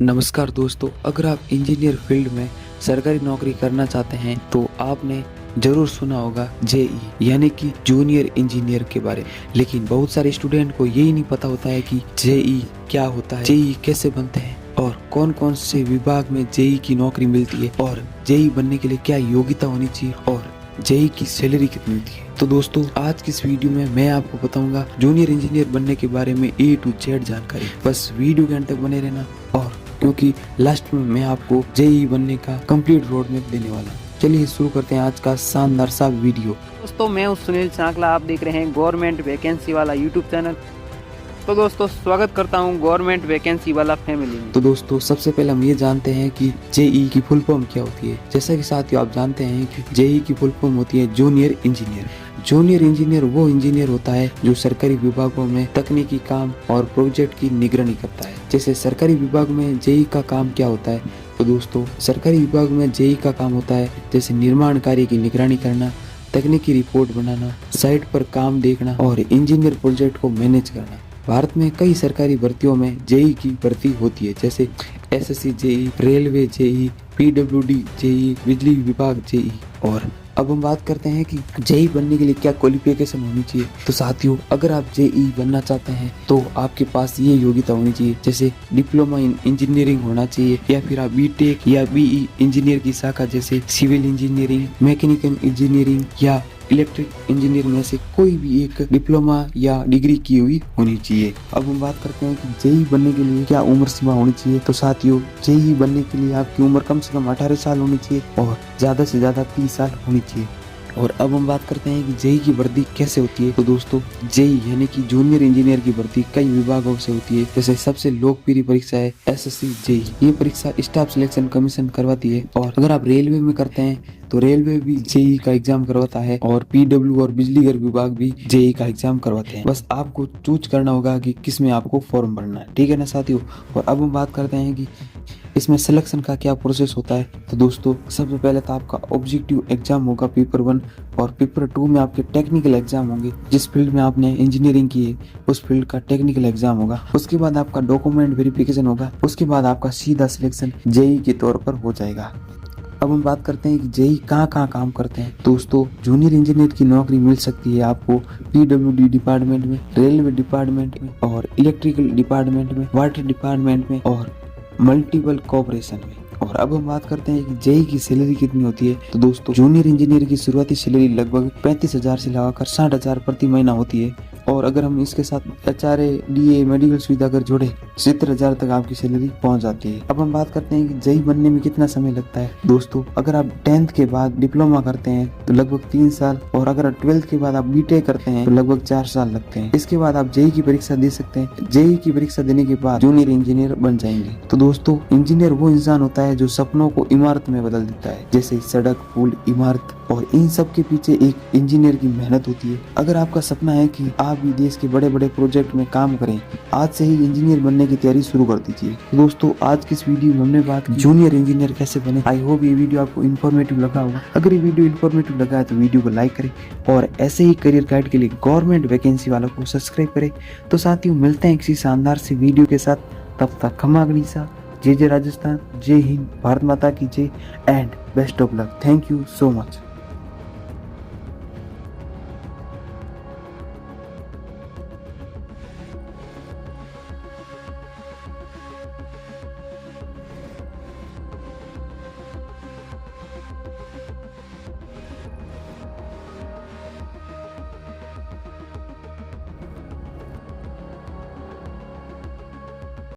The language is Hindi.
नमस्कार दोस्तों, अगर आप इंजीनियर फील्ड में सरकारी नौकरी करना चाहते हैं तो आपने जरूर सुना होगा जेई यानी कि जूनियर इंजीनियर के बारे में। लेकिन बहुत सारे स्टूडेंट को यही नहीं पता होता है कि जेई क्या होता है, जेई कैसे बनते हैं और कौन कौन से विभाग में जेई की नौकरी मिलती है और जेई बनने के लिए क्या योग्यता होनी चाहिए और जेई की सैलरी कितनी होती है। तो दोस्तों, आज की इस वीडियो में मैं आपको बताऊंगा जूनियर इंजीनियर बनने के बारे में A to Z जानकारी। बस वीडियो के अंत तक बने रहना, और क्योंकि लास्ट में मैं आपको जेई बनने का कंप्लीट रोड मैप देने वाला हूँ। चलिए शुरू करते हैं आज का शानदार सा वीडियो। दोस्तों, मैं हूं सुनील चांकला। आप देख रहे हैं गवर्नमेंट वैकेंसी वाला यूट्यूब चैनल। तो दोस्तों, स्वागत करता हूं गवर्नमेंट वैकेंसी वाला फैमिली में। तो दोस्तों, सबसे पहले हम ये जानते हैं कि जेई की फुल फॉर्म क्या होती है। जैसा कि साथियों आप जानते हैं कि जेई की फुल फॉर्म होती है जूनियर इंजीनियर। जूनियर इंजीनियर वो इंजीनियर होता है जो सरकारी विभागों में तकनीकी काम और प्रोजेक्ट की निगरानी करता है। जैसे सरकारी विभाग में जेई का काम क्या होता है, तो दोस्तों सरकारी विभाग में जेई का काम होता है जैसे निर्माण कार्य की निगरानी करना, तकनीकी रिपोर्ट बनाना, साइट पर काम देखना और इंजीनियर प्रोजेक्ट को मैनेज करना। भारत में कई सरकारी भर्तियों में जेई की भर्ती होती है, जैसे SSC JE, railway JE, PWD JE, बिजली विभाग जेई। और अब हम बात करते हैं कि जेई बनने के लिए क्या क्वालिफिकेशन होनी चाहिए। तो साथियों, अगर आप जेई बनना चाहते हैं तो आपके पास ये योग्यता होनी चाहिए, जैसे डिप्लोमा इन इंजीनियरिंग होना चाहिए, या फिर आप बीटेक या बीई इंजीनियर की शाखा जैसे सिविल इंजीनियरिंग, मैकेनिकल इंजीनियरिंग या इलेक्ट्रिक इंजीनियर में से कोई भी एक डिप्लोमा या डिग्री की हुई होनी चाहिए। अब हम बात करते हैं कि जेई बनने के लिए क्या उम्र सीमा होनी चाहिए। तो साथियों, जेई बनने के लिए आपकी उम्र कम से कम 18 साल होनी चाहिए और ज्यादा से ज्यादा 30 साल होनी चाहिए। और अब हम बात करते हैं कि जेई की भर्ती कैसे होती है। तो दोस्तों, जेई यानी कि जूनियर इंजीनियर की भर्ती कई विभागों से होती है। जैसे सबसे लोकप्रिय परीक्षा है एसएससी जेई। ये परीक्षा स्टाफ सिलेक्शन कमीशन करवाती है। और अगर आप रेलवे में करते हैं तो रेलवे भी जेई का एग्जाम करवाता है, और पीडब्ल्यू और बिजली घर विभाग भी जेई का एग्जाम करवाते हैं। बस आपको चूज करना होगा कि किस में आपको फॉर्म भरना है, ठीक है ना साथियों। और अब हम बात करते हैं कि इसमें सिलेक्शन का क्या प्रोसेस होता है। तो दोस्तों, सबसे पहले तो आपका ऑब्जेक्टिव एग्जाम होगा पेपर 1, और पेपर 2 में आपके टेक्निकल एग्जाम होंगे। जिस फील्ड में आपने इंजीनियरिंग की है उस फील्ड का टेक्निकल एग्जाम होगा। उसके बाद आपका डॉक्यूमेंट वेरिफिकेशन होगा। उसके बाद आपका सीधा सिलेक्शन जेई के तौर पर हो जाएगा। अब हम बात करते हैं कि जेई कहाँ काम करते हैं। दोस्तों, जूनियर इंजीनियर की नौकरी मिल सकती है आपको पीडब्ल्यूडी डिपार्टमेंट में, रेलवे डिपार्टमेंट में, और इलेक्ट्रिकल डिपार्टमेंट में, वाटर डिपार्टमेंट में और मल्टीपल कॉर्पोरेशन में। और अब हम बात करते हैं कि जेई की सैलरी कितनी होती है। तो दोस्तों, जूनियर इंजीनियर की शुरुआती सैलरी लगभग 35,000 से लगाकर 60,000 प्रति महीना होती है। और अगर हम इसके साथ एचआरए, डीए, मेडिकल सुविधा अगर जोड़े 70,000 तक आपकी सैलरी पहुंच जाती है। अब हम बात करते हैं कि जेई बनने में कितना समय लगता है। दोस्तों, अगर आप 10th के बाद डिप्लोमा करते हैं तो लगभग 3 साल, और अगर 12th के बाद आप बीटेक करते हैं तो लगभग 4 साल लगते हैं। इसके बाद आप जेई की परीक्षा दे सकते हैं। जेई की परीक्षा देने के बाद जूनियर इंजीनियर बन जाएंगे। तो दोस्तों, इंजीनियर वो इंसान होता है जो सपनों को इमारत में बदल देता है, जैसे सड़क, पुल, इमारत, और इन सब के पीछे एक इंजीनियर की मेहनत होती है। अगर आपका सपना है कि आप भी देश के बड़े बड़े प्रोजेक्ट में काम करें, आज से ही इंजीनियर बनने की तैयारी शुरू कर दीजिए। दोस्तों, आज की इस वीडियो में हमने बात की जूनियर इंजीनियर कैसे बने। आई होप ये वीडियो आपको इन्फॉर्मेटिव लगा होगा। अगर ये वीडियो इन्फॉर्मेटिव लगा है तो वीडियो को लाइक करें, और ऐसे ही करियर गाइड के लिए गवर्नमेंट वैकेंसी वालों को सब्सक्राइब करें। तो साथियों, मिलते हैं किसी शानदार सी वीडियो के साथ। तब तक खमा गणिसा, जय जय राजस्थान, जय हिंद, भारत माता की जय, and best of luck. Thank you so much.